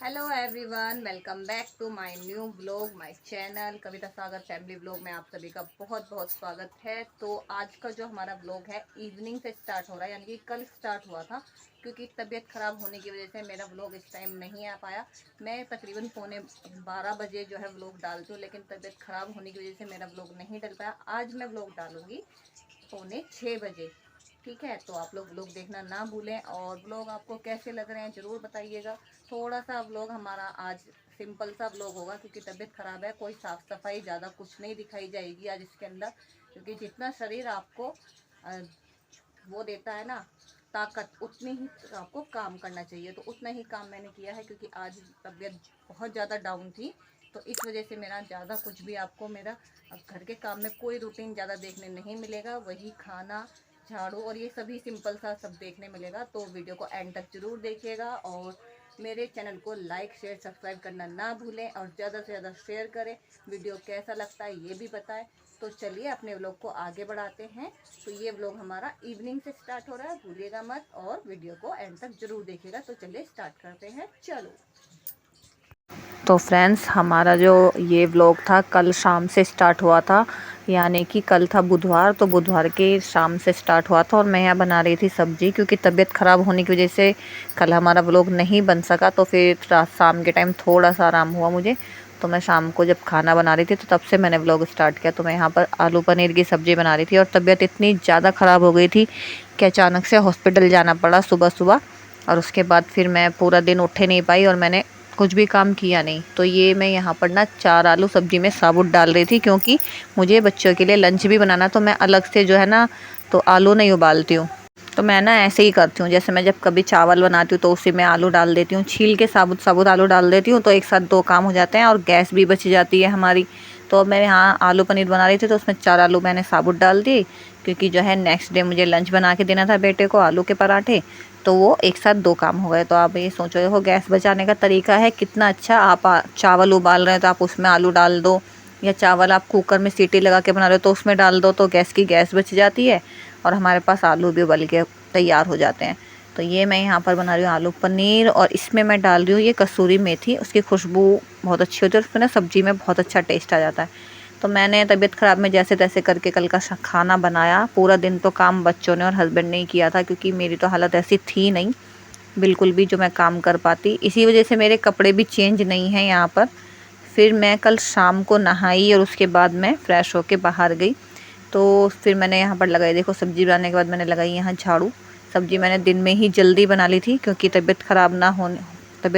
Hello everyone, welcome back to my new vlog, my channel Kavita Sagar family vlog में आप सभी का बहुत बहुत स्वागत है। तो आज का जो हमारा व्लॉग है इवनिंग से स्टार्ट हो रहा है, यानी कि कल स्टार्ट हुआ था क्योंकि तबीयत ख़राब होने की वजह से मेरा व्लॉग इस टाइम नहीं आ पाया। मैं तकरीबन पौने 12 बजे जो है व्लॉग डालती हूँ, लेकिन तबीयत ख़राब होने की वजह से मेरा व्लॉग नहीं डल पाया। आज मैं व्लॉग डालूँगी पौने 6 बजे। ठीक है, तो आप लोग व्लॉग देखना ना भूलें और व्लॉग आपको कैसे लग रहे हैं ज़रूर बताइएगा। थोड़ा सा व्लॉग हमारा आज सिंपल सा व्लॉग होगा क्योंकि तबीयत ख़राब है। कोई साफ़ सफाई ज़्यादा कुछ नहीं दिखाई जाएगी आज इसके अंदर, क्योंकि जितना शरीर आपको वो देता है ना ताकत, उतनी ही आपको काम करना चाहिए। तो उतना ही काम मैंने किया है क्योंकि आज तबीयत बहुत ज़्यादा डाउन थी, तो इस वजह से मेरा ज़्यादा कुछ भी आपको मेरा अब घर के काम में कोई रूटीन ज़्यादा देखने नहीं मिलेगा। वही खाना, झाड़ू और ये सभी सिंपल सा सब देखने मिलेगा। तो वीडियो को एंड तक जरूर देखिएगा और मेरे चैनल को लाइक शेयर सब्सक्राइब करना ना भूलें और ज़्यादा से ज़्यादा शेयर करें। वीडियो कैसा लगता है ये भी बताएं। तो चलिए अपने व्लॉग को आगे बढ़ाते हैं। तो ये व्लॉग हमारा इवनिंग से स्टार्ट हो रहा है, भूलिएगा मत और वीडियो को एंड तक जरूर देखिएगा। तो चलिए स्टार्ट करते हैं, चलो। तो फ्रेंड्स, हमारा जो ये व्लॉग था कल शाम से स्टार्ट हुआ था, यानी कि कल था बुधवार, तो बुधवार के शाम से स्टार्ट हुआ था और मैं यहाँ बना रही थी सब्जी क्योंकि तबीयत ख़राब होने की वजह से कल हमारा व्लॉग नहीं बन सका। तो फिर रात शाम के टाइम थोड़ा सा आराम हुआ मुझे, तो मैं शाम को जब खाना बना रही थी तो तब से मैंने व्लॉग स्टार्ट किया। तो मैं यहाँ पर आलू पनीर की सब्ज़ी बना रही थी और तबीयत इतनी ज़्यादा ख़राब हो गई थी कि अचानक से हॉस्पिटल जाना पड़ा सुबह सुबह। और उसके बाद फिर मैं पूरा दिन उठे नहीं पाई और मैंने कुछ भी काम किया नहीं। तो ये मैं यहाँ पर ना 4 आलू सब्जी में साबुत डाल रही थी क्योंकि मुझे बच्चों के लिए लंच भी बनाना, तो मैं अलग से जो है ना तो आलू नहीं उबालती हूँ। तो मैं ना ऐसे ही करती हूँ, जैसे मैं जब कभी चावल बनाती हूँ तो उसी में आलू डाल देती हूँ, छील के साबुत साबुत आलू डाल देती हूँ, तो एक साथ 2 काम हो जाते हैं और गैस भी बच जाती है हमारी। तो अब मैं यहाँ आलू पनीर बना रही थी तो उसमें 4 आलू मैंने साबुत डाल दिए क्योंकि जो है नेक्स्ट डे मुझे लंच बना के देना था बेटे को, आलू के पराठे। तो वो एक साथ 2 काम हो गए। तो आप ये सोचो, देखो गैस बचाने का तरीका है कितना अच्छा। आप चावल उबाल रहे हैं तो आप उसमें आलू डाल दो, या चावल आप कुकर में सीटी लगा के बना रहे हो तो उसमें डाल दो, तो गैस बच जाती है और हमारे पास आलू भी उबल के तैयार हो जाते हैं। तो ये मैं यहाँ पर बना रही हूँ आलू पनीर और इसमें मैं डाल रही हूँ ये कसूरी मेथी, उसकी खुशबू बहुत अच्छी होती है और उसमें ना सब्ज़ी में बहुत अच्छा टेस्ट आ जाता है। तो मैंने तबीयत ख़राब में जैसे तैसे करके कल का खाना बनाया। पूरा दिन तो काम बच्चों ने और हस्बैंड ने ही किया था क्योंकि मेरी तो हालत ऐसी थी नहीं बिल्कुल भी जो मैं काम कर पाती। इसी वजह से मेरे कपड़े भी चेंज नहीं हैं यहाँ पर। फिर मैं कल शाम को नहाई और उसके बाद मैं फ़्रेश होके बाहर गई। तो फिर मैंने यहाँ पर लगाई, देखो सब्ज़ी बनाने के बाद मैंने लगाई यहाँ झाड़ू। सब्ज़ी मैंने दिन में ही जल्दी बना ली थी क्योंकि तबीयत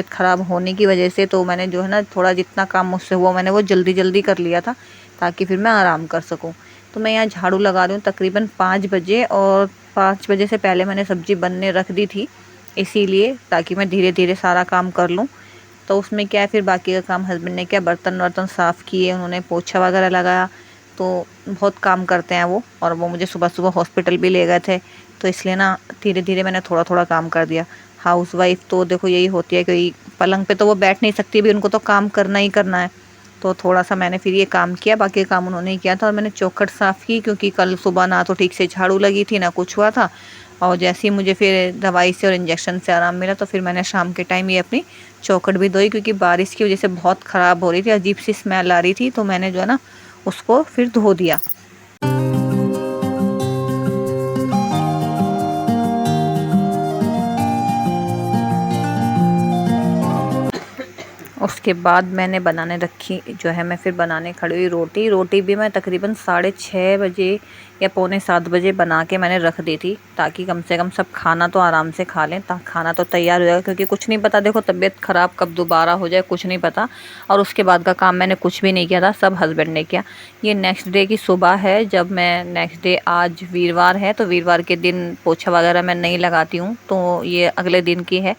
ख़राब होने की वजह से तो मैंने जो है ना थोड़ा जितना काम मुझसे हुआ मैंने वो जल्दी जल्दी कर लिया था ताकि फिर मैं आराम कर सकूं। तो मैं यहाँ झाड़ू लगा रही हूँ तकरीबन 5 बजे, और 5 बजे से पहले मैंने सब्ज़ी बनने रख दी थी इसीलिए ताकि मैं धीरे धीरे सारा काम कर लूँ। तो उसमें क्या है, फिर बाकी का काम हस्बैंड ने किया, बर्तन वर्तन साफ़ किए, उन्होंने पोछा वगैरह लगाया। तो बहुत काम करते हैं वो, और वो मुझे सुबह सुबह हॉस्पिटल भी ले गए थे, तो इसलिए ना धीरे धीरे मैंने थोड़ा थोड़ा काम कर दिया। हाउसवाइफ तो देखो यही होती है कि पलंग पे तो वो बैठ नहीं सकती भी, उनको तो काम करना ही करना है। तो थोड़ा सा मैंने फिर ये काम किया, बाकी काम उन्होंने ही किया था। और मैंने चौखट साफ़ की क्योंकि कल सुबह ना तो ठीक से झाड़ू लगी थी ना कुछ हुआ था। और जैसे ही मुझे फिर दवाई से और इंजेक्शन से आराम मिला तो फिर मैंने शाम के टाइम ये अपनी चौखट भी धोई क्योंकि बारिश की वजह से बहुत ख़राब हो रही थी, अजीब सी स्मेल आ रही थी। तो मैंने जो है ना उसको फिर धो दिया। उसके बाद मैंने बनाने रखी, जो है मैं फिर बनाने खड़ी हुई रोटी भी मैं तकरीबन 6:30 बजे या पौने 7 बजे बना के मैंने रख दी थी ताकि कम से कम सब खाना तो आराम से खा लें, खाना तो तैयार हो जाएगा क्योंकि कुछ नहीं पता, देखो तबीयत ख़राब कब दोबारा हो जाए कुछ नहीं पता। और उसके बाद का काम मैंने कुछ भी नहीं किया था, सब हस्बैंड ने किया। ये नेक्स्ट डे की सुबह है जब मैं नेक्स्ट डे, आज वीरवार है तो वीरवार के दिन पोछा वगैरह मैं नहीं लगाती हूँ, तो ये अगले दिन की है।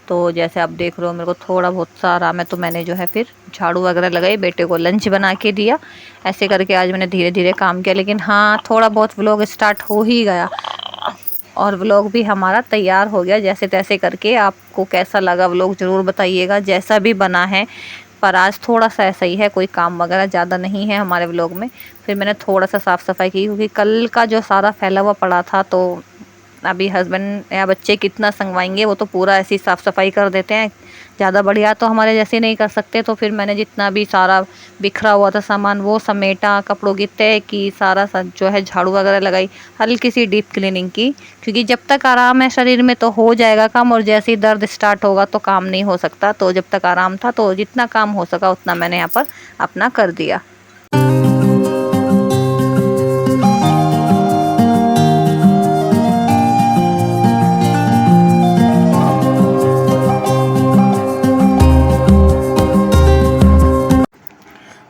तो जैसे आप देख रहे हो मेरे को थोड़ा बहुत सा आराम है, तो मैंने जो है फिर झाड़ू वगैरह लगाई, बेटे को लंच बना के दिया। ऐसे करके आज मैंने धीरे धीरे काम किया, लेकिन हाँ थोड़ा बहुत व्लॉग स्टार्ट हो ही गया और व्लॉग भी हमारा तैयार हो गया जैसे तैसे करके। आपको कैसा लगा व्लॉग ज़रूर बताइएगा, जैसा भी बना है। पर आज थोड़ा सा ऐसा ही है, कोई काम वगैरह ज़्यादा नहीं है हमारे व्लॉग में। फिर मैंने थोड़ा सा साफ़ सफाई की क्योंकि कल का जो सारा फैला हुआ पड़ा था तो अभी हस्बैंड या बच्चे कितना संगवाएंगे, वो तो पूरा ऐसी साफ़ सफाई कर देते हैं। ज़्यादा बढ़िया तो हमारे जैसे नहीं कर सकते। तो फिर मैंने जितना भी सारा बिखरा हुआ था सामान वो समेटा, कपड़ों की तय की, सारा जो है झाड़ू वगैरह लगाई, हल्की सी डीप क्लीनिंग की, क्योंकि जब तक आराम है शरीर में तो हो जाएगा काम, और जैसे ही दर्द स्टार्ट होगा तो काम नहीं हो सकता। तो जब तक आराम था तो जितना काम हो सका उतना मैंने यहाँ पर अपना कर दिया।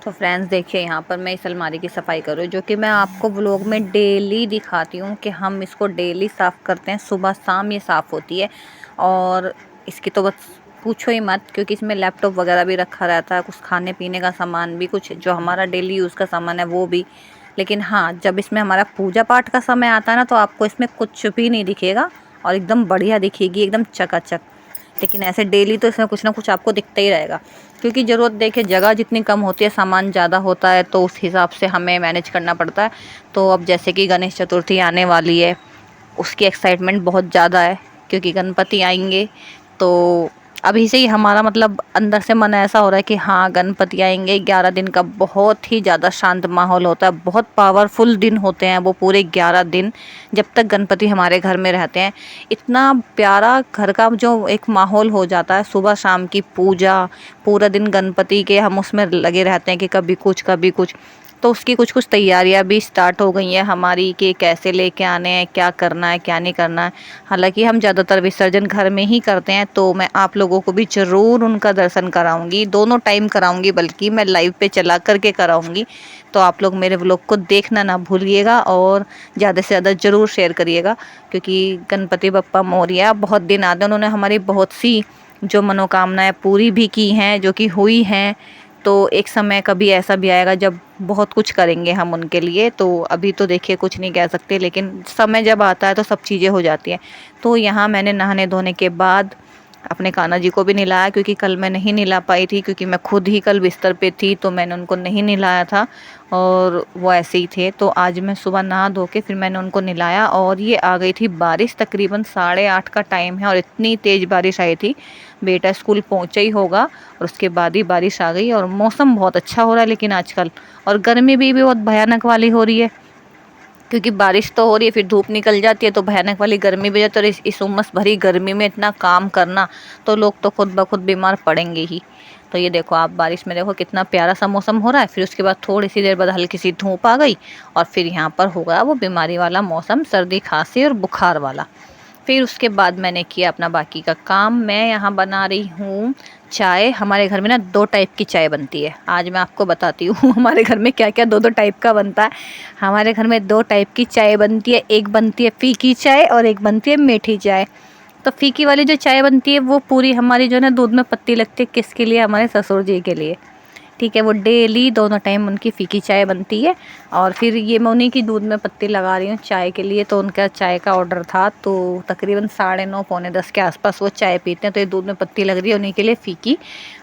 तो फ्रेंड्स देखिए, यहाँ पर मैं इस अलमारी की सफाई कर रही हूँ, जो कि मैं आपको व्लॉग में डेली दिखाती हूँ कि हम इसको डेली साफ़ करते हैं, सुबह शाम ये साफ़ होती है। और इसकी तो बस पूछो ही मत, क्योंकि इसमें लैपटॉप वगैरह भी रखा रहता है, कुछ खाने पीने का सामान भी, कुछ जो हमारा डेली यूज़ का सामान है वो भी। लेकिन हाँ, जब इसमें हमारा पूजा पाठ का समय आता है ना, तो आपको इसमें कुछ भी नहीं दिखेगा और एकदम बढ़िया दिखेगी, एकदम चकाचक। लेकिन ऐसे डेली तो इसमें कुछ ना कुछ आपको दिखता ही रहेगा, क्योंकि ज़रूरत देखिए जगह जितनी कम होती है सामान ज़्यादा होता है, तो उस हिसाब से हमें मैनेज करना पड़ता है। तो अब जैसे कि गणेश चतुर्थी आने वाली है, उसकी एक्साइटमेंट बहुत ज़्यादा है, क्योंकि गणपति आएंगे। तो अभी से ही हमारा मतलब अंदर से मन ऐसा हो रहा है कि हाँ गणपति आएंगे। 11 दिन का बहुत ही ज़्यादा शांत माहौल होता है, बहुत पावरफुल दिन होते हैं वो पूरे 11 दिन, जब तक गणपति हमारे घर में रहते हैं। इतना प्यारा घर का जो एक माहौल हो जाता है, सुबह शाम की पूजा, पूरा दिन गणपति के हम उसमें लगे रहते हैं कि कभी कुछ कभी कुछ। तो उसकी कुछ कुछ तैयारियां भी स्टार्ट हो गई हैं हमारी, कि कैसे लेके आने हैं, क्या करना है क्या नहीं करना है। हालांकि हम ज़्यादातर विसर्जन घर में ही करते हैं, तो मैं आप लोगों को भी ज़रूर उनका दर्शन कराऊंगी, दोनों टाइम कराऊंगी, बल्कि मैं लाइव पे चला करके कराऊंगी। तो आप लोग मेरे व्लॉग को देखना ना भूलिएगा और ज़्यादा से ज़्यादा ज़रूर शेयर करिएगा, क्योंकि गणपति बप्पा मोरया बहुत दिन आते हैं, उन्होंने हमारी बहुत सी जो मनोकामनाएं पूरी भी की हैं, जो कि हुई हैं। तो एक समय कभी ऐसा भी आएगा जब बहुत कुछ करेंगे हम उनके लिए। तो अभी तो देखिए कुछ नहीं कह सकते, लेकिन समय जब आता है तो सब चीज़ें हो जाती हैं। तो यहाँ मैंने नहाने धोने के बाद अपने कान्हा जी को भी नहलाया, क्योंकि कल मैं नहीं नहला पाई थी, क्योंकि मैं खुद ही कल बिस्तर पे थी, तो मैंने उनको नहीं नहलाया था और वो ऐसे ही थे। तो आज मैं सुबह नहा धो के फिर मैंने उनको नहलाया, और ये आ गई थी बारिश, तकरीबन 8:30 का टाइम है और इतनी तेज़ बारिश आई थी। बेटा स्कूल पहुंचा ही होगा और उसके बाद ही बारिश आ गई, और मौसम बहुत अच्छा हो रहा है लेकिन आजकल, और गर्मी भी बहुत भयानक वाली हो रही है, क्योंकि बारिश तो हो रही है फिर धूप निकल जाती है, तो भयानक वाली गर्मी भी जाती है। और इस उमस भरी गर्मी में इतना काम करना, तो लोग तो खुद ब खुद बीमार पड़ेंगे ही। तो ये देखो आप, बारिश में देखो कितना प्यारा सा मौसम हो रहा है, फिर उसके बाद थोड़ी सी देर बाद हल्की सी धूप आ गई, और फिर यहाँ पर हो गया वो बीमारी वाला मौसम, सर्दी खांसी और बुखार वाला। फिर उसके बाद मैंने किया अपना बाकी का काम। मैं यहाँ बना रही हूँ चाय। हमारे घर में ना 2 टाइप की चाय बनती है, आज मैं आपको बताती हूँ हमारे घर में क्या क्या 2 टाइप का बनता है। हमारे घर में 2 टाइप की चाय बनती है, एक बनती है फीकी चाय और एक बनती है मीठी चाय। तो फीकी वाली जो चाय बनती है वो पूरी हमारी जो है ना दूध में पत्ती लगती है, किसके लिए? हमारे ससुर जी के लिए। ठीक है, वो डेली दोनों टाइम उनकी फीकी चाय बनती है। और फिर ये मैं उन्हीं की दूध में पत्ती लगा रही हूँ चाय के लिए। तो उनका चाय का ऑर्डर था, तो तकरीबन 9:30 पौने 10 के आसपास वो चाय पीते हैं, तो ये दूध में पत्ती लग रही है उन्हीं के लिए फीकी।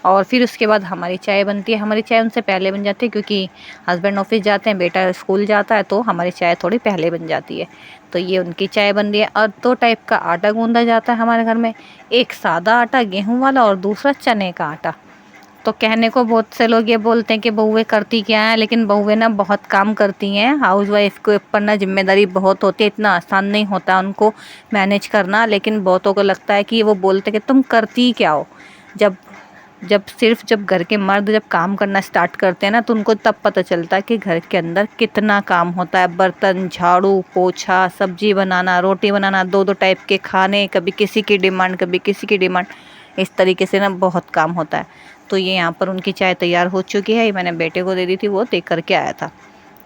और फिर उसके बाद हमारी चाय बनती है। हमारी चाय उनसे पहले बन जाती है, क्योंकि हस्बैंड ऑफिस जाते हैं, बेटा स्कूल जाता है, तो हमारी चाय थोड़ी पहले बन जाती है। तो ये उनकी चाय बन रही है। और 2 टाइप का आटा गूंदा जाता है हमारे घर में, एक सादा आटा गेहूँ वाला और दूसरा चने का आटा। तो कहने को बहुत से लोग ये बोलते हैं कि बहुएं करती क्या है, लेकिन बहुएं ना बहुत काम करती हैं। हाउस वाइफ के ऊपर ना जिम्मेदारी बहुत होती है, इतना आसान नहीं होता उनको मैनेज करना। लेकिन बहुतों को लगता है कि वो बोलते कि तुम करती क्या हो। जब जब घर के मर्द जब काम करना स्टार्ट करते हैं ना, तो उनको तब पता चलता है कि घर के अंदर कितना काम होता है। बर्तन, झाड़ू पोछा, सब्जी बनाना, रोटी बनाना, 2 टाइप के खाने, कभी किसी की डिमांड कभी किसी की डिमांड, इस तरीके से ना बहुत काम होता है। तो ये यहाँ पर उनकी चाय तैयार हो चुकी है, ये मैंने बेटे को दे दी थी, वो देख करके आया था।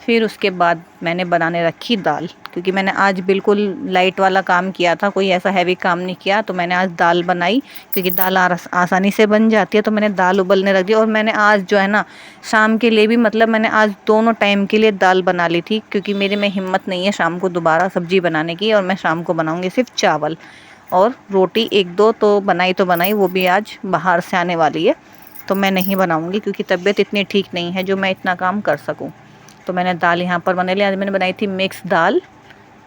फिर उसके बाद मैंने बनाने रखी दाल, क्योंकि मैंने आज बिल्कुल लाइट वाला काम किया था, कोई ऐसा हैवी काम नहीं किया। तो मैंने आज दाल बनाई, क्योंकि दाल आसानी से बन जाती है। तो मैंने दाल उबलने रख दी, और मैंने आज जो है ना शाम के लिए भी, मतलब मैंने आज दोनों टाइम के लिए दाल बना ली थी, क्योंकि मेरे में हिम्मत नहीं है शाम को दोबारा सब्जी बनाने की। और मैं शाम को बनाऊँगी सिर्फ चावल और रोटी, 1-2 तो बनाई, वो भी आज बाहर से आने वाली है, तो मैं नहीं बनाऊंगी, क्योंकि तबीयत इतनी ठीक नहीं है जो मैं इतना काम कर सकूं। तो मैंने दाल यहाँ पर बना ली। आज मैंने बनाई थी मिक्स दाल,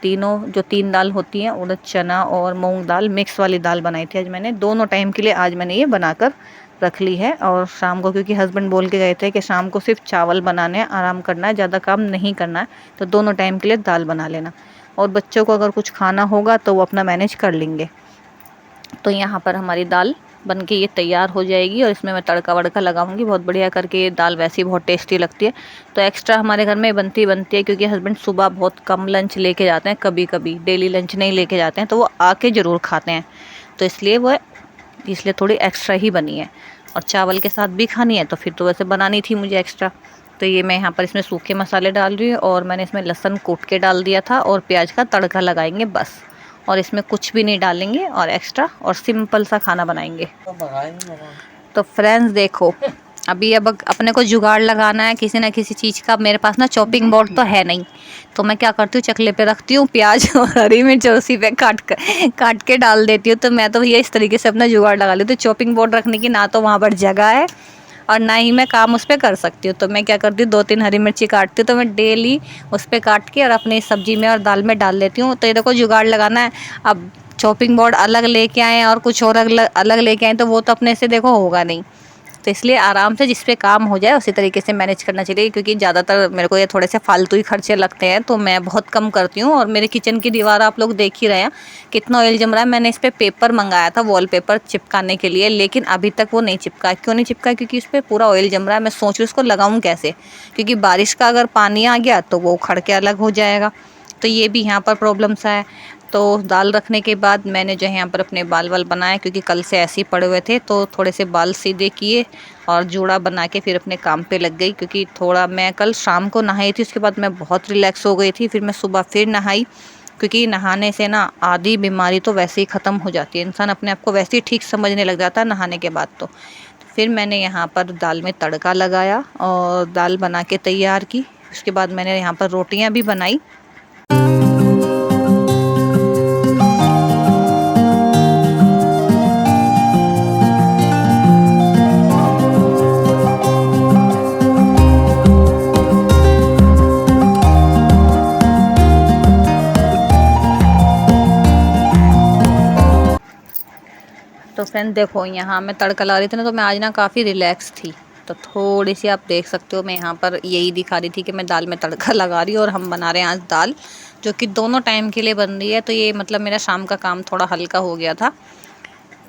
तीनों जो 3 दाल होती हैं, उड़द, चना और मूंग दाल, मिक्स वाली दाल बनाई थी आज मैंने। दोनों टाइम के लिए आज मैंने ये बनाकर रख ली है। और शाम को क्योंकि हस्बैंड बोल के गए थे कि शाम को सिर्फ चावल बनाने हैं, आराम करना है, ज़्यादा काम नहीं करना है, तो दोनों टाइम के लिए दाल बना लेना। और बच्चों को अगर कुछ खाना होगा तो वो अपना मैनेज कर लेंगे। तो यहाँ पर हमारी दाल बन के ये तैयार हो जाएगी और इसमें मैं तड़का वड़का लगाऊंगी बहुत बढ़िया करके। ये दाल वैसे ही बहुत टेस्टी लगती है। तो एक्स्ट्रा हमारे घर में बनती है क्योंकि हस्बैंड सुबह बहुत कम लंच लेके जाते हैं, कभी कभी डेली लंच नहीं लेके जाते हैं, तो वो आके ज़रूर खाते हैं, तो इसलिए थोड़ी एक्स्ट्रा ही बनी है। और चावल के साथ भी खानी है तो फिर तो वैसे बनानी थी मुझे एक्स्ट्रा। तो ये मैं यहाँ पर इसमें सूखे मसाले डाल रही हूँ और मैंने इसमें लहसुन कूट के डाल दिया था और प्याज का तड़का लगाएंगे बस, और इसमें कुछ भी नहीं डालेंगे और एक्स्ट्रा, और सिंपल सा खाना बनाएंगे। तो फ्रेंड्स देखो, अब अपने को जुगाड़ लगाना है किसी ना किसी चीज़ का। मेरे पास ना चॉपिंग बोर्ड तो है नहीं, तो मैं क्या करती हूँ, चकले पे रखती हूँ प्याज और हरी मिर्च और उसी पे काट के डाल देती हूँ। तो मैं तो ये इस तरीके से अपना जुगाड़ लगा लेती हूँ। चॉपिंग बोर्ड रखने की ना तो वहाँ पर जगह है और ना ही मैं काम उस पर कर सकती हूँ। तो मैं क्या करती हूँ, 2-3 हरी मिर्ची काटती हूँ तो मैं डेली उस पर काट के और अपनी सब्जी में और दाल में डाल लेती हूँ। तो ये देखो जुगाड़ लगाना है। अब चॉपिंग बोर्ड अलग लेके आए और कुछ और अलग लेके आए तो वो तो अपने से देखो होगा नहीं। तो इसलिए आराम से जिस पे काम हो जाए उसी तरीके से मैनेज करना चाहिए, क्योंकि ज़्यादातर मेरे को ये थोड़े से फालतू ही खर्चे लगते हैं, तो मैं बहुत कम करती हूँ। और मेरे किचन की दीवार आप लोग देख ही रहे हैं कितना ऑयल जम रहा है। मैंने इस पर पेपर मंगाया था, वॉलपेपर चिपकाने के लिए, लेकिन अभी तक वो नहीं चिपका। क्यों नहीं चिपका? क्योंकि उस पर पूरा ऑयल जम रहा है। मैं सोच रही हूँ उसको लगाऊँ कैसे, क्योंकि बारिश का अगर पानी आ गया तो वो उखड़ के अलग हो जाएगा। तो ये भी यहाँ पर प्रॉब्लम सा है। तो दाल रखने के बाद मैंने जो है यहाँ पर अपने बाल बनाए, क्योंकि कल से ऐसे ही पड़े हुए थे, तो थोड़े से बाल सीधे किए और जूड़ा बना के फिर अपने काम पे लग गई। क्योंकि थोड़ा मैं कल शाम को नहाई थी, उसके बाद मैं बहुत रिलैक्स हो गई थी। फिर मैं सुबह फिर नहाई, क्योंकि नहाने से ना आधी बीमारी तो वैसे ही ख़त्म हो जाती है। इंसान अपने आप को वैसे ही ठीक समझने लग जाता है नहाने के बाद। तो फिर मैंने यहाँ पर दाल में तड़का लगाया और दाल बना के तैयार की। उसके बाद मैंने यहाँ पर रोटियाँ भी बनाई। तो फ्रेंड देखो, यहाँ मैं तड़का ला रही थी ना, तो मैं आज ना काफ़ी रिलैक्स थी। तो थोड़ी सी आप देख सकते हो, मैं यहाँ पर यही दिखा रही थी कि मैं दाल में तड़का लगा रही हूँ और हम बना रहे हैं आज दाल, जो कि दोनों टाइम के लिए बन रही है। तो ये मतलब मेरा शाम का काम थोड़ा हल्का हो गया था,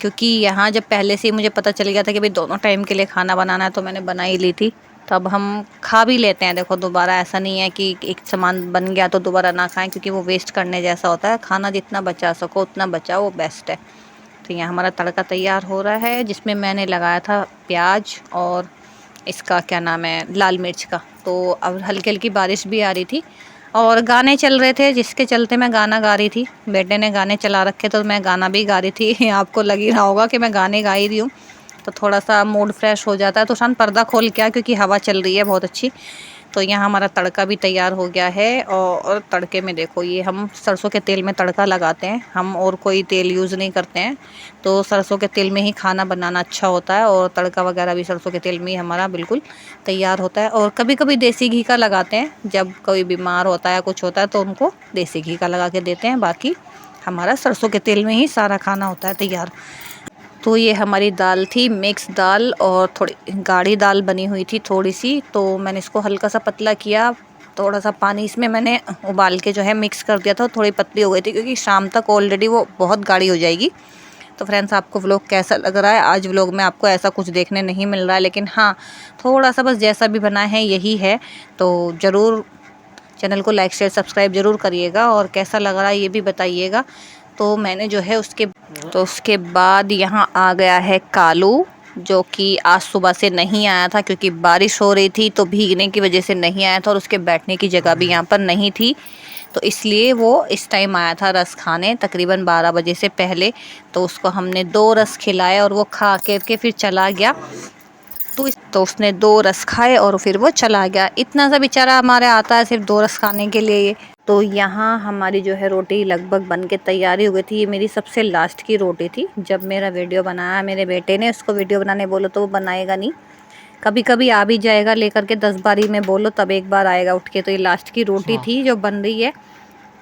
क्योंकि यहाँ जब पहले से ही मुझे पता चल गया था कि भाई दोनों टाइम के लिए खाना बनाना है, तो मैंने बना ही ली थी। तो अब हम खा भी लेते हैं। देखो दोबारा ऐसा नहीं है कि एक सामान बन गया तो दोबारा ना खाएं, क्योंकि वो वेस्ट करने जैसा होता है। खाना जितना बचा सको उतना बचाओ, वो बेस्ट है। तो यहाँ हमारा तड़का तैयार हो रहा है, जिसमें मैंने लगाया था प्याज और इसका क्या नाम है, लाल मिर्च का। तो अब हल्की हल्की बारिश भी आ रही थी और गाने चल रहे थे, जिसके चलते मैं गाना गा रही थी। बेटे ने गाने चला रखे तो मैं गाना भी गा रही थी। आपको लग ही रहा होगा कि मैं गाने गा ही रही हूँ, तो थोड़ा सा मूड फ्रेश हो जाता है। तो शान पर्दा खोल के आ, क्योंकि हवा चल रही है बहुत अच्छी। तो यहाँ हमारा तड़का भी तैयार हो गया है। और तड़के में देखो, ये हम सरसों के तेल में तड़का लगाते हैं, हम और कोई तेल यूज़ नहीं करते हैं। तो सरसों के तेल में ही खाना बनाना अच्छा होता है, और तड़का वगैरह भी सरसों के तेल में ही हमारा बिल्कुल तैयार होता है। और कभी कभी देसी घी का लगाते हैं, जब कोई बीमार होता है कुछ होता है तो उनको देसी घी का लगा के देते हैं। बाकी हमारा सरसों के तेल में ही सारा खाना होता है तैयार। तो ये हमारी दाल थी, मिक्स दाल, और थोड़ी गाढ़ी दाल बनी हुई थी थोड़ी सी। तो मैंने इसको हल्का सा पतला किया, थोड़ा सा पानी इसमें मैंने उबाल के जो है मिक्स कर दिया था। थोड़ी पतली हो गई थी, क्योंकि शाम तक ऑलरेडी वो बहुत गाढ़ी हो जाएगी। तो फ्रेंड्स, आपको व्लॉग कैसा लग रहा है? आज व्लॉग में आपको ऐसा कुछ देखने नहीं मिल रहा है, लेकिन हाँ थोड़ा सा बस जैसा भी बना है यही है। तो ज़रूर चैनल को लाइक शेयर सब्सक्राइब ज़रूर करिएगा, और कैसा लग रहा है ये भी बताइएगा। तो मैंने जो है उसके बाद यहाँ आ गया है कालू, जो कि आज सुबह से नहीं आया था, क्योंकि बारिश हो रही थी तो भीगने की वजह से नहीं आया था, और उसके बैठने की जगह भी यहाँ पर नहीं थी। तो इसलिए वो इस टाइम आया था रस खाने, तकरीबन 12 बजे से पहले। तो उसको हमने 2 रस खिलाए और वो खा के फिर चला गया। तो उसने 2 रस खाए और फिर वो चला गया। इतना सा बेचारा हमारे आता है सिर्फ 2 रस खाने के लिए। तो यहाँ हमारी जो है रोटी लगभग बन के तैयारी हो गई थी। ये मेरी सबसे लास्ट की रोटी थी। जब मेरा वीडियो बनाया मेरे बेटे ने, उसको वीडियो बनाने बोलो तो वो बनाएगा नहीं, कभी कभी आ भी जाएगा लेकर के, 10 बारी में बोलो तब एक बार आएगा उठ के। तो ये लास्ट की रोटी थी जो बन रही है।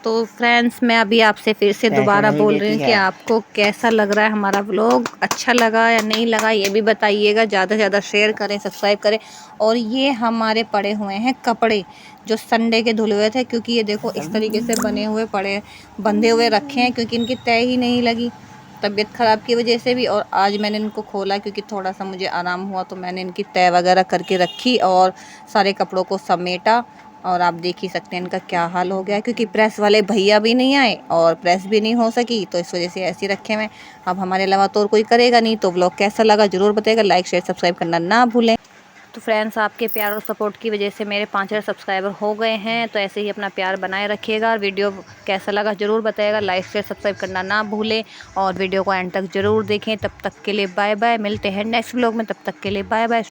तो फ्रेंड्स, मैं अभी आपसे फिर से दोबारा बोल रही हूँ कि आपको कैसा लग रहा है हमारा व्लॉग, अच्छा लगा या नहीं लगा ये भी बताइएगा। ज़्यादा से ज़्यादा शेयर करें, सब्सक्राइब करें। और ये हमारे पड़े हुए हैं कपड़े जो संडे के धुले हुए थे, क्योंकि ये देखो इस तरीके से बने हुए पड़े, बंधे हुए रखे हैं, क्योंकि इनकी तय ही नहीं लगी तबीयत ख़राब की वजह से भी। और आज मैंने इनको खोला क्योंकि थोड़ा सा मुझे आराम हुआ, तो मैंने इनकी तय वगैरह करके रखी और सारे कपड़ों को समेटा। और आप देख ही सकते हैं इनका क्या हाल हो गया, क्योंकि प्रेस वाले भैया भी नहीं आए और प्रेस भी नहीं हो सकी, तो इस वजह से ऐसे ही रखे हुए। अब हमारे अलावा तो और कोई करेगा नहीं। तो व्लॉग कैसा लगा ज़रूर बताइएगा, लाइक शेयर सब्सक्राइब करना ना भूलें। तो फ्रेंड्स, आपके प्यार और सपोर्ट की वजह से मेरे 5000 सब्सक्राइबर हो गए हैं, तो ऐसे ही अपना प्यार बनाए रखिएगा। वीडियो कैसा लगा ज़रूर बताइएगा, लाइक शेयर सब्सक्राइब करना ना भूलें और वीडियो को एंड तक ज़रूर देखें। तब तक के लिए बाय बाय, मिलते हैं नेक्स्ट व्लॉग में, तब तक के लिए बाय बाय।